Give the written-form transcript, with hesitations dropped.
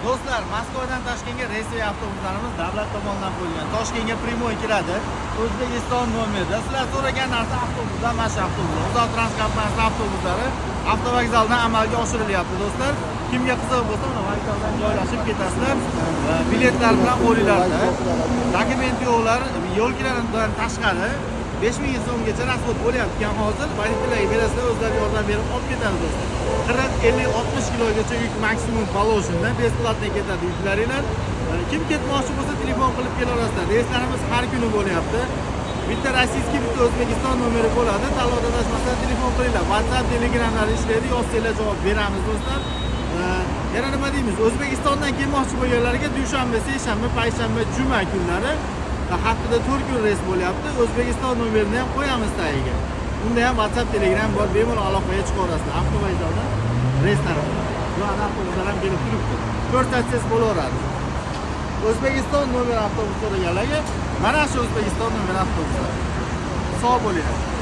Do'stlar, Moskvadan Toshkentga reysli avtobuslarimiz davlat tomonidan qo'yilgan. Toshkentga Primoy keladi. O'zbekiston nomerida. Sizlar so'ragan narsa avtobuslar, mana shu avtobuslar. Uzoq kompaniyasi avtobuslari avtovokzaldan amalga oshirilyapti, do'stlar. Kimga qiziq bo'lsa, mana vokzaldan joylashib ketasizlar. Biletlar bilan qo'linglarda. Dokument yo'qlar, yo'lkalardan tashqari 5000 so'mgacha rasxod bo'layotgan hozir politsiyaga berasizlar, o'zlari yordam berib olib ketadi do'stlar. 40, 50, 60 kilogacha yuk maksimum poложенda besplatно ketadi yuklaringlar. Kim ketmoqchi bo'lsa telefon qilib kelaverasizlar. Reyslarimiz har kuni bo'lyapti. Bitta rossiyskiy, bitta O'zbekiston nomeri bo'ladi. Tanlov adashmasdan telefon qilinglar. WhatsApp, Telegramlar ishlaydi, yozsanglar javob beramiz do'stlar. Yana nima deymiz? O'zbekistondan kelmoqchi bo'lganlarga dushanba, seshanba, payshanba, juma kunlari haftada 4 kun reys bo'lyapti. O'zbekiston nomerini ham qo'yamiz tagiga. Unda ham WhatsApp, Telegram bor, bemalol aloqaga chiqaverasizlar. Avtovokzalda reyslar bor. Bu avtobuslar ham kelib turibdi. Ko'rsatsangiz bo'laveradi. O'zbekiston nomer avtobus so'raganlarga mana shu O'zbekiston nomer avtobuslar. Sog' bo'linglar.